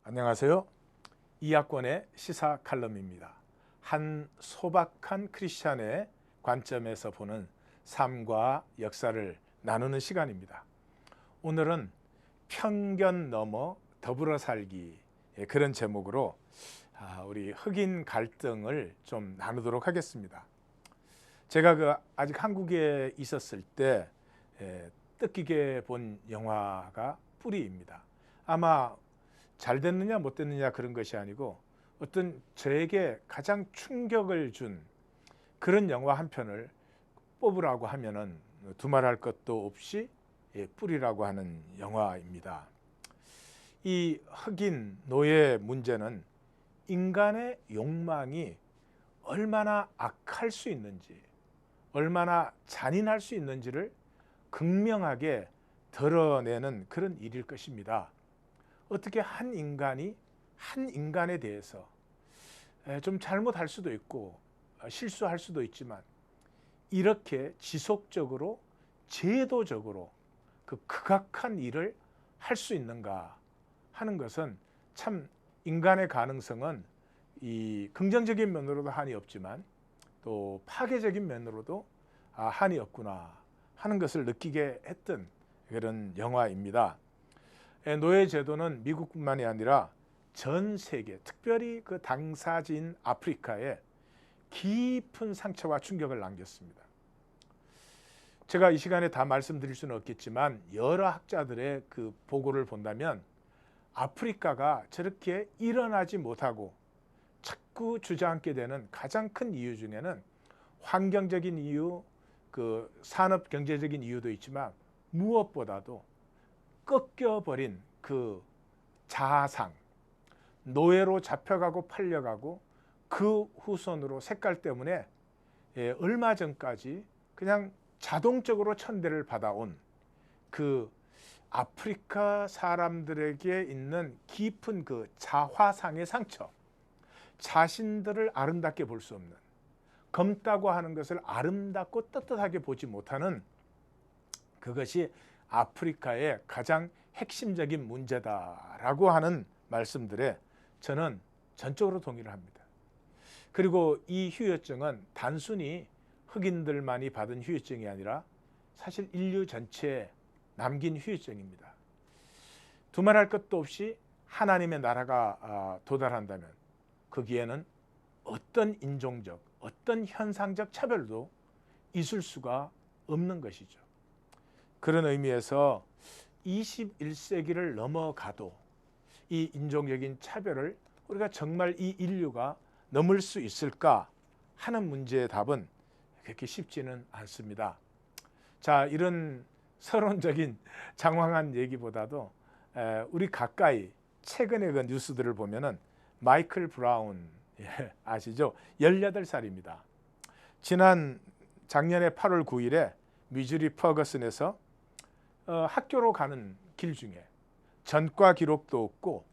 안녕하세요. 이학권의 시사 칼럼입니다. 한 소박한 크리스찬의 관점에서 보는 삶과 역사를 나누는 시간입니다. 오늘은 편견 넘어 더불어 살기, 그런 제목으로 우리 흑인 갈등을 좀 나누도록 하겠습니다. 제가 아직 한국에 있었을 때 뜻깊게 본 영화가 뿌리입니다. 아마 잘 됐느냐 못 됐느냐 그런 것이 아니고 어떤 저에게 가장 충격을 준 그런 영화 한 편을 뽑으라고 하면은 두말할 것도 없이 뿌리라고 하는 영화입니다. 이 흑인 노예 문제는 인간의 욕망이 얼마나 악할 수 있는지, 얼마나 잔인할 수 있는지를 극명하게 드러내는 그런 일일 것입니다. 어떻게 한 인간이 한 인간에 대해서 좀 잘못할 수도 있고 실수할 수도 있지만 이렇게 지속적으로 제도적으로 그 극악한 일을 할 수 있는가 하는 것은 참 인간의 가능성은 이 긍정적인 면으로도 한이 없지만 또 파괴적인 면으로도 한이 없구나 하는 것을 느끼게 했던 그런 영화입니다. 노예 제도는 미국뿐만이 아니라 전 세계, 특별히 그 당사지인 아프리카에 깊은 상처와 충격을 남겼습니다. 제가 이 시간에 다 말씀드릴 수는 없겠지만 여러 학자들의 그 보고를 본다면 아프리카가 저렇게 일어나지 못하고 자꾸 주저앉게 되는 가장 큰 이유 중에는 환경적인 이유, 그 산업 경제적인 이유도 있지만 무엇보다도 꺾여버린 그 자아상, 노예로 잡혀가고 팔려가고 그 후손으로 색깔 때문에 얼마 전까지 그냥 자동적으로 천대를 받아온 그 아프리카 사람들에게 있는 깊은 그 자화상의 상처, 자신들을 아름답게 볼 수 없는, 검다고 하는 것을 아름답고 떳떳하게 보지 못하는 그것이 아프리카의 가장 핵심적인 문제다라고 하는 말씀들에 저는 전적으로 동의를 합니다. 그리고 이 후유증은 단순히 흑인들만이 받은 후유증이 아니라 사실 인류 전체에 남긴 후유증입니다. 두말할 것도 없이 하나님의 나라가 도달한다면 거기에는 어떤 인종적, 어떤 현상적 차별도 있을 수가 없는 것이죠. 그런 의미에서 21세기를 넘어가도 이 인종적인 차별을 우리가 정말 이 인류가 넘을 수 있을까 하는 문제의 답은 그렇게 쉽지는 않습니다. 자, 이런 서론적인 장황한 얘기보다도 우리 가까이 최근의 그 뉴스들을 보면은 마이클 브라운, 아시죠? 18살입니다. 작년에 8월 9일에 미주리 퍼거슨에서 학교로 가는 길 중에 전과 기록도 없고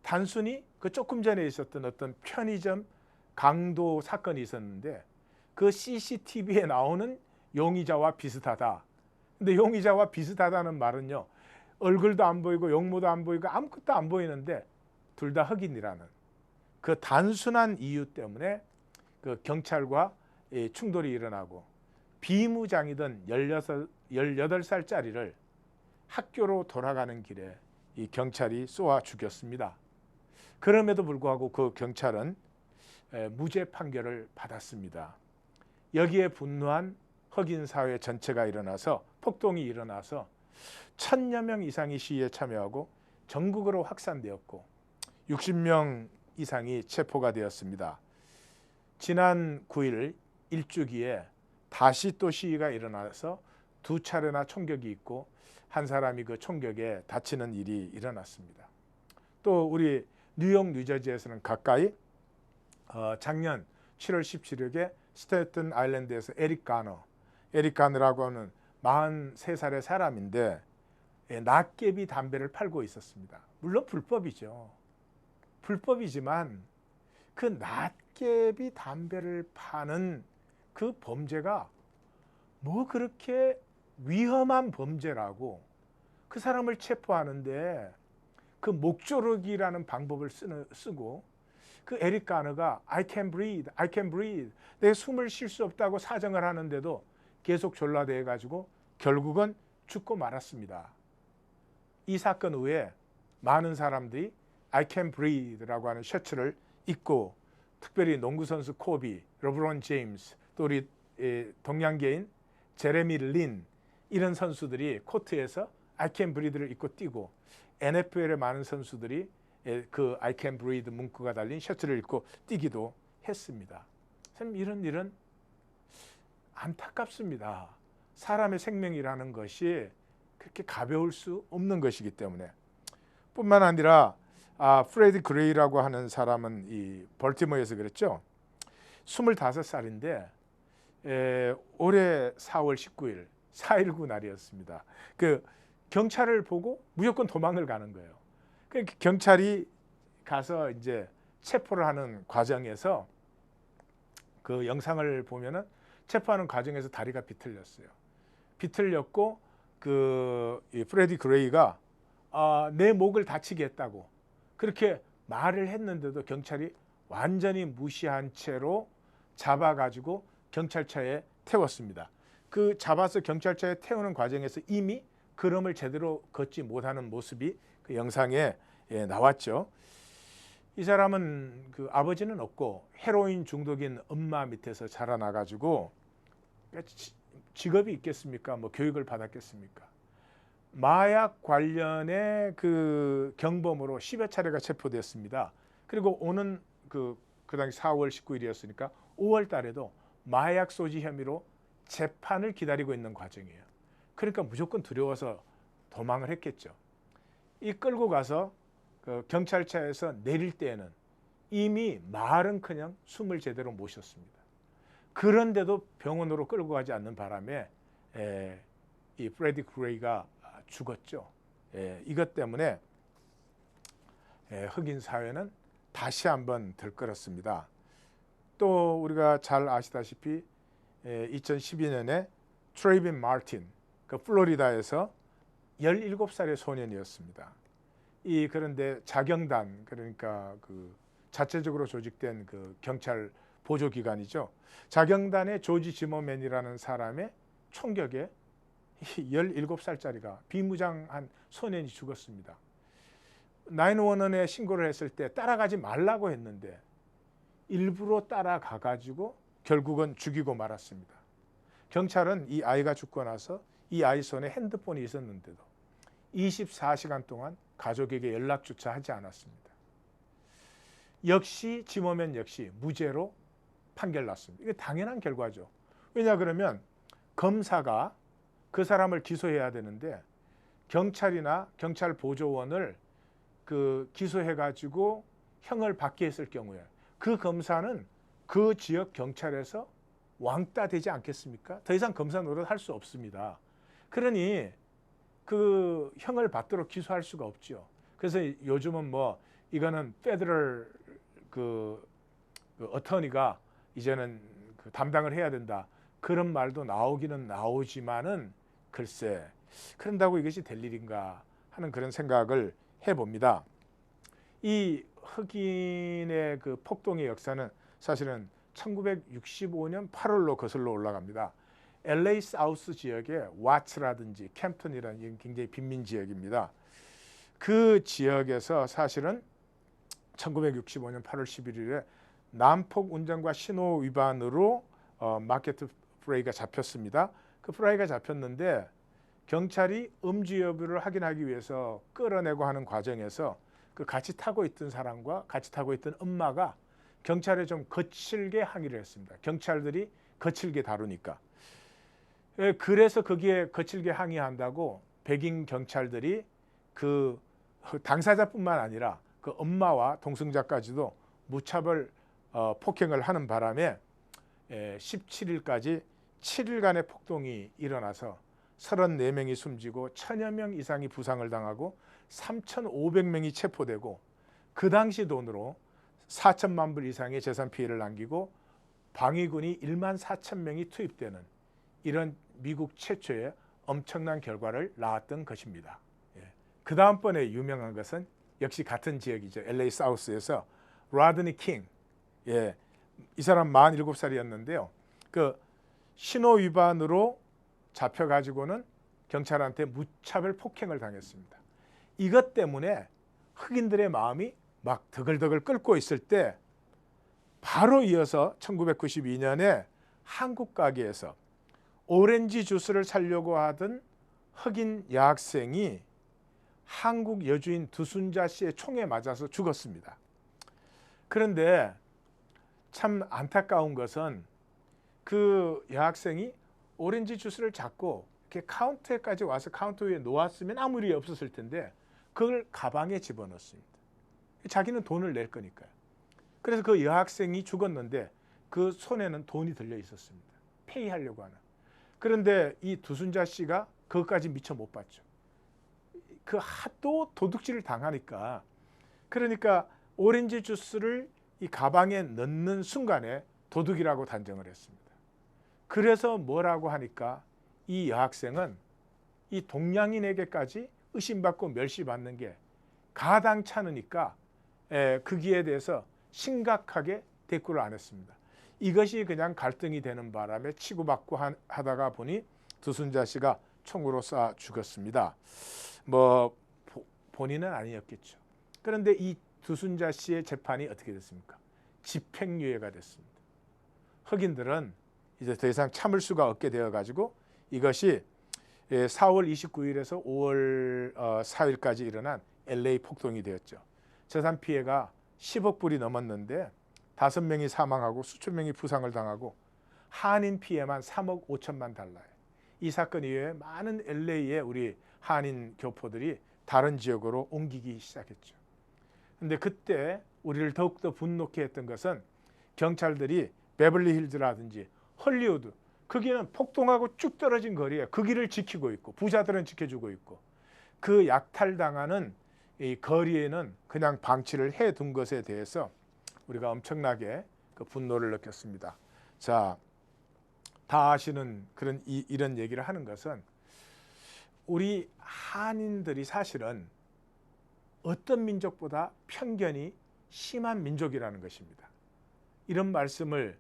단순히 그 조금 전에 있었던 어떤 편의점 강도 사건이 있었는데 그 CCTV에 나오는 용의자와 비슷하다. 근데 용의자와 비슷하다는 말은요, 얼굴도 안 보이고 용모도 안 보이고 아무것도 안 보이는데 둘 다 흑인이라는 그 단순한 이유 때문에 그 경찰과 충돌이 일어나고 비무장이던 18살짜리를 학교로 돌아가는 길에 이 경찰이 쏘아 죽였습니다. 그럼에도 불구하고 그 경찰은 무죄 판결을 받았습니다. 여기에 분노한 흑인 사회 전체가 일어나서 폭동이 일어나서 1000여 명 이상이 시위에 참여하고 전국으로 확산되었고 60명 이상이 체포가 되었습니다. 지난 9일 일주기에 다시 또 시위가 일어나서 2차례나 총격이 있고 한 사람이 그 총격에 다치는 일이 일어났습니다. 또 우리 뉴욕, 뉴저지에서는 가까이 작년 7월 17일에 스테튼 아일랜드에서 에릭 가너라고 하는 43살의 사람인데 낱개비 담배를 팔고 있었습니다. 물론 불법이죠. 불법이지만 그 낱개비 담배를 파는 그 범죄가 뭐 그렇게 위험한 범죄라고 그 사람을 체포하는데 그 목조르기라는 방법을 쓰고 그 에릭 가너가 I can breathe, I can breathe, 내 숨을 쉴 수 없다고 사정을 하는데도 계속 졸라대 가지고 결국은 죽고 말았습니다. 이 사건 후에 많은 사람들이 I can breathe라고 하는 셔츠를 입고, 특별히 농구선수 코비, 르브론 제임스, 또 우리 동양계인 제레미 린, 이런 선수들이 코트에서 I can breathe를 입고 뛰고, NFL의 많은 선수들이 그 I can breathe 문구가 달린 셔츠를 입고 뛰기도 했습니다. 참 이런 일은 안타깝습니다. 사람의 생명이라는 것이 그렇게 가벼울 수 없는 것이기 때문에. 뿐만 아니라 프레디 그레이라고 하는 사람은 이 벌티모어에서 그랬죠. 25살인데 올해 4월 19일 4.19 날이었습니다. 그 경찰을 보고 무조건 도망을 가는 거예요. 그 경찰이 가서 이제 체포를 하는 과정에서 그 영상을 보면은 체포하는 과정에서 다리가 비틀렸어요. 비틀렸고 이 프레디 그레이가 내 목을 다치게 했다고 그렇게 말을 했는데도 경찰이 완전히 무시한 채로 잡아가지고 경찰차에 태웠습니다. 그 잡아서 경찰차에 태우는 과정에서 이미 걸음을 제대로 걷지 못하는 모습이 그 영상에 나왔죠. 이 사람은 그 아버지는 없고 헤로인 중독인 엄마 밑에서 자라나가지고 직업이 있겠습니까? 뭐 교육을 받았겠습니까? 마약 관련의 그 경범으로 10여 차례가 체포됐습니다. 그리고 오는 그 당시 4월 19일이었으니까 5월 달에도 마약 소지 혐의로 재판을 기다리고 있는 과정이에요. 그러니까 무조건 두려워서 도망을 했겠죠. 이 끌고 가서 그 경찰차에서 내릴 때에는 이미 말은커녕 숨을 제대로 못 쉬었습니다. 그런데도 병원으로 끌고 가지 않는 바람에 이 프레디 그레이가 죽었죠. 이것 때문에 흑인 사회는 다시 한번 들끓었습니다. 또 우리가 잘 아시다시피 2012년에 트레이빈 마틴, 그 플로리다에서 17살의 소년이었습니다. 그런데 자경단, 그러니까 그 자체적으로 조직된 그 경찰 보조기관이죠. 자경단의 조지 지머맨이라는 사람의 총격에 17살짜리가 비무장한 소년이 죽었습니다. 911에 신고를 했을 때 따라가지 말라고 했는데 일부러 따라가가지고 결국은 죽이고 말았습니다. 경찰은 이 아이가 죽고 나서 이 아이 손에 핸드폰이 있었는데도 24시간 동안 가족에게 연락조차 하지 않았습니다. 역시 지머맨 역시 무죄로 판결났습니다. 이게 당연한 결과죠. 왜냐 그러면 검사가 그 사람을 기소해야 되는데 경찰이나 경찰 보조원을 그 기소해가지고 형을 받게 했을 경우에 그 검사는 그 지역 경찰에서 왕따 되지 않겠습니까? 더 이상 검사 노릇 할 수 없습니다. 그러니 그 형을 받도록 기소할 수가 없죠. 그래서 요즘은 뭐 이거는 페더럴 그 어터니가 이제는 그 담당을 해야 된다. 그런 말도 나오기는 나오지만은 글쎄 그런다고 이것이 될 일인가 하는 그런 생각을 해봅니다. 이 흑인의 그 폭동의 역사는 사실은 1965년 8월로 거슬러 올라갑니다. LA 사우스 지역의 와츠라든지 캠프턴이라는 굉장히 빈민 지역입니다. 그 지역에서 사실은 1965년 8월 11일에 난폭 운전과 신호 위반으로 마케트 프레이가 잡혔습니다. 그 프레이가 잡혔는데 경찰이 음주 여부를 확인하기 위해서 끌어내고 하는 과정에서 그 같이 타고 있던 사람과 같이 타고 있던 엄마가 경찰에 좀 거칠게 항의를 했습니다. 경찰들이 거칠게 다루니까. 그래서 거기에 거칠게 항의한다고 백인 경찰들이 그 당사자뿐만 아니라 그 엄마와 동승자까지도 무차별 폭행을 하는 바람에 17일까지 7일간의 폭동이 일어나서 34명이 숨지고 1000여 명 이상이 부상을 당하고 3,500명이 체포되고 그 당시 돈으로 4천만 불 이상의 재산 피해를 남기고 방위군이 14,000명이 투입되는 이런 미국 최초의 엄청난 결과를 낳았던 것입니다. 그 다음번에 유명한 것은 역시 같은 지역이죠. LA 사우스에서 라드니 킹. 예. 이 사람 47살이었는데요. 그 신호 위반으로 잡혀 가지고는 경찰한테 무차별 폭행을 당했습니다. 이것 때문에 흑인들의 마음이 막 더글더글 끓고 있을 때 바로 이어서 1992년에 한국 가게에서 오렌지 주스를 사려고 하던 흑인 여학생이 한국 여주인 두순자 씨의 총에 맞아서 죽었습니다. 그런데 참 안타까운 것은 그 여학생이 오렌지 주스를 잡고 이렇게 카운터에까지 와서 카운터 위에 놓았으면 아무 일이 없었을 텐데 그걸 가방에 집어넣습니다. 자기는 돈을 낼 거니까요. 그래서 그 여학생이 죽었는데 그 손에는 돈이 들려 있었습니다. 페이하려고 하는. 그런데 이 두순자 씨가 그것까지 미처 못 봤죠. 그 하도 도둑질을 당하니까, 그러니까 오렌지 주스를 이 가방에 넣는 순간에 도둑이라고 단정을 했습니다. 그래서 뭐라고 하니까 이 여학생은 이 동양인에게까지 의심받고 멸시받는 게 가당찮으니까 거기에 대해서 심각하게 대꾸를 안 했습니다. 이것이 그냥 갈등이 되는 바람에 치고받고 하다가 보니 두순자 씨가 총으로 쏴 죽었습니다. 뭐 본인은 아니었겠죠. 그런데 이 두순자 씨의 재판이 어떻게 됐습니까? 집행유예가 됐습니다. 흑인들은 이제 더 이상 참을 수가 없게 되어 가지고 이것이 4월 29일에서 5월 4일까지 일어난 LA 폭동이 되었죠. 재산 피해가 10억 불이 넘었는데 5명이 사망하고 수천 명이 부상을 당하고 한인 피해만 3억 5천만 달러예요. 이 사건 이후에 많은 LA의 우리 한인 교포들이 다른 지역으로 옮기기 시작했죠. 그런데 그때 우리를 더욱더 분노케 했던 것은 경찰들이 베벌리 힐즈라든지 헐리우드, 거기는 폭동하고 쭉 떨어진 거리에 그 길을 지키고 있고 부자들은 지켜주고 있고 그 약탈당하는 이 거리에는 그냥 방치를 해둔 것에 대해서 우리가 엄청나게 그 분노를 느꼈습니다. 자, 다 아시는 그런 이런 얘기를 하는 것은 우리 한인들이 사실은 어떤 민족보다 편견이 심한 민족이라는 것입니다. 이런 말씀을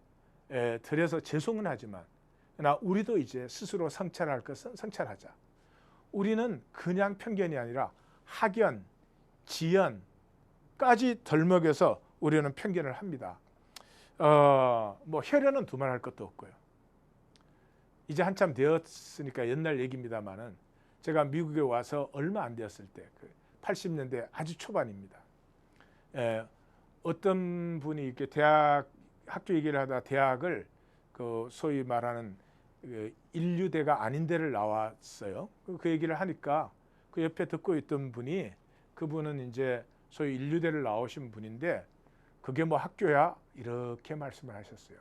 드려서 죄송은 하지만 그러나 우리도 이제 스스로 성찰할 것은 성찰하자. 우리는 그냥 편견이 아니라 학연, 지연까지 덜먹여서 우리는 편견을 합니다. 뭐 혈연은 두말할 것도 없고요. 이제 한참 되었으니까 옛날 얘기입니다만은 제가 미국에 와서 얼마 안 되었을 때, 80년대 아주 초반입니다. 어떤 분이 이렇게 학교 얘기를 하다 대학을 그 소위 말하는 인류대가 아닌 데를 나왔어요. 그 얘기를 하니까 그 옆에 듣고 있던 분이, 그분은 이제 소위 인류대를 나오신 분인데 그게 뭐 학교야? 이렇게 말씀을 하셨어요.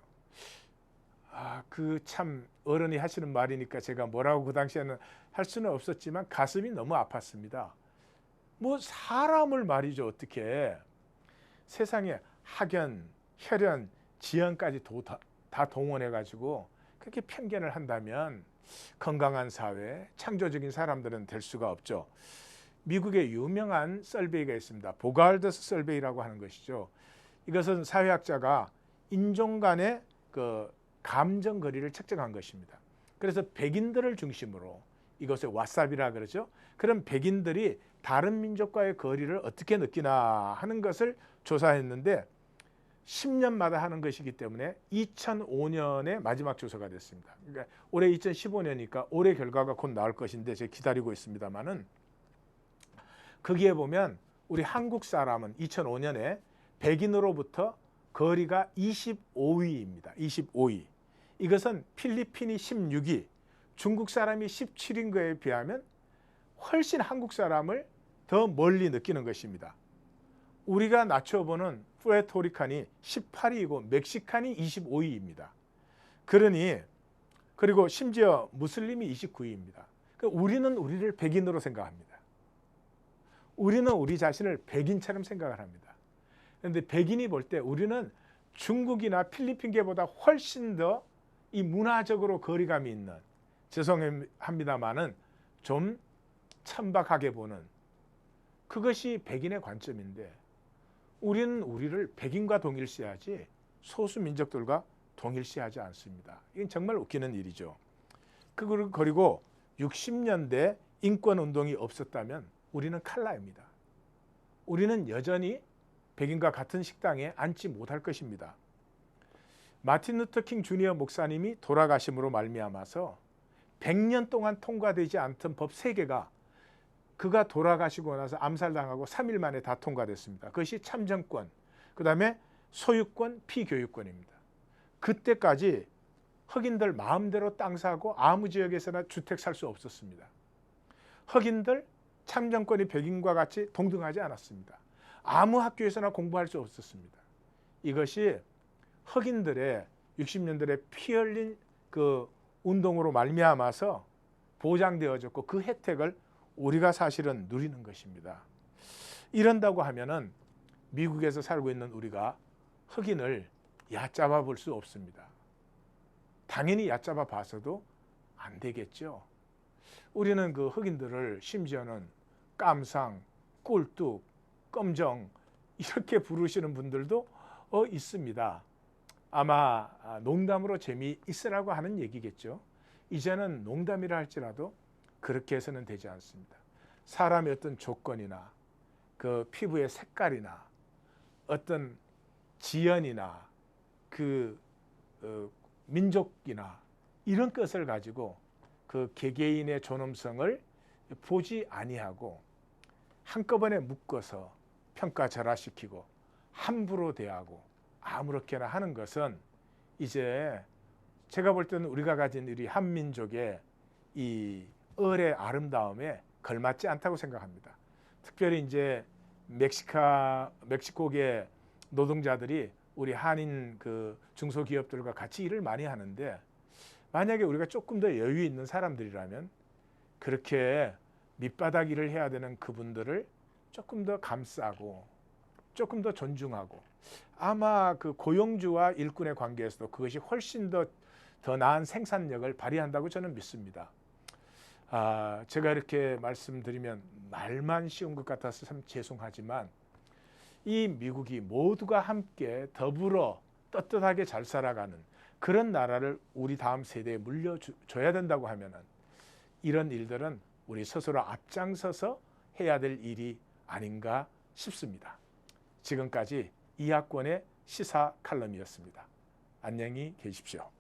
그 참 어른이 하시는 말이니까 제가 뭐라고 그 당시에는 할 수는 없었지만 가슴이 너무 아팠습니다. 뭐 사람을 말이죠, 어떻게 세상에 학연, 혈연, 지연까지 다 동원해가지고 그렇게 편견을 한다면 건강한 사회, 창조적인 사람들은 될 수가 없죠. 미국의 유명한 설베이가 있습니다. 보갈더스 설베이라고 하는 것이죠. 이것은 사회학자가 인종 간의 그 감정 거리를 측정한 것입니다. 그래서 백인들을 중심으로, 이것을 왓삽이라 그러죠. 그런 백인들이 다른 민족과의 거리를 어떻게 느끼나 하는 것을 조사했는데 10년마다 하는 것이기 때문에 2005년에 마지막 조사가 됐습니다. 그러니까 올해 2015년이니까 올해 결과가 곧 나올 것인데 제가 기다리고 있습니다만은, 거기에 보면 우리 한국 사람은 2005년에 백인으로부터 거리가 25위입니다. 25위. 이것은 필리핀이 16위, 중국 사람이 17위인 거에 비하면 훨씬 한국 사람을 더 멀리 느끼는 것입니다. 우리가 낮춰보는 푸에르토리칸이 18위이고 멕시칸이 25위입니다. 그리고 심지어 무슬림이 29위입니다. 그러니까 우리는 우리를 백인으로 생각합니다. 우리는 우리 자신을 백인처럼 생각을 합니다. 그런데 백인이 볼 때 우리는 중국이나 필리핀계보다 훨씬 더 이 문화적으로 거리감이 있는, 죄송합니다만은 좀 천박하게 보는, 그것이 백인의 관점인데 우리는 우리를 백인과 동일시하지 소수 민족들과 동일시하지 않습니다. 이건 정말 웃기는 일이죠. 그리고 60년대 인권운동이 없었다면 우리는 칼라입니다. 우리는 여전히 백인과 같은 식당에 앉지 못할 것입니다. 마틴 루터 킹 주니어 목사님이 돌아가심으로 말미암아서 100년 동안 통과되지 않던 법 3개가 그가 돌아가시고 나서 암살당하고 3일 만에 다 통과됐습니다. 그것이 참정권, 그 다음에 소유권, 피교유권입니다. 그때까지 흑인들 마음대로 땅 사고 아무 지역에서나 주택 살 수 없었습니다. 흑인들 참정권이 백인과 같이 동등하지 않았습니다. 아무 학교에서나 공부할 수 없었습니다. 이것이 흑인들의 60년대에 피 흘린 그 운동으로 말미암아서 보장되어졌고 그 혜택을 우리가 사실은 누리는 것입니다. 이런다고 하면은 미국에서 살고 있는 우리가 흑인을 얕잡아 볼 수 없습니다. 당연히 얕잡아 봐서도 안 되겠죠. 우리는 그 흑인들을 심지어는 깜상, 꿀뚝, 껌정 이렇게 부르시는 분들도 있습니다. 아마 농담으로 재미있으라고 하는 얘기겠죠. 이제는 농담이라 할지라도 그렇게 해서는 되지 않습니다. 사람의 어떤 조건이나 그 피부의 색깔이나 어떤 지연이나 그 민족이나 이런 것을 가지고 그 개개인의 존엄성을 보지 아니하고 한꺼번에 묶어서 평가절하시키고 함부로 대하고 아무렇게나 하는 것은 이제 제가 볼 때는 우리가 가진 우리 한민족의 이 을의 아름다움에 걸맞지 않다고 생각합니다. 특별히 이제 멕시코계 노동자들이 우리 한인 그 중소기업들과 같이 일을 많이 하는데 만약에 우리가 조금 더 여유 있는 사람들이라면 그렇게 밑바닥 일을 해야 되는 그분들을 조금 더 감싸고 조금 더 존중하고 아마 그 고용주와 일꾼의 관계에서도 그것이 훨씬 더 나은 생산력을 발휘한다고 저는 믿습니다. 제가 이렇게 말씀드리면 말만 쉬운 것 같아서 참 죄송하지만 이 미국이 모두가 함께 더불어 떳떳하게 잘 살아가는 그런 나라를 우리 다음 세대에 물려줘야 된다고 하면은 이런 일들은 우리 스스로 앞장서서 해야 될 일이 아닌가 싶습니다. 지금까지 이학권의 시사 칼럼이었습니다. 안녕히 계십시오.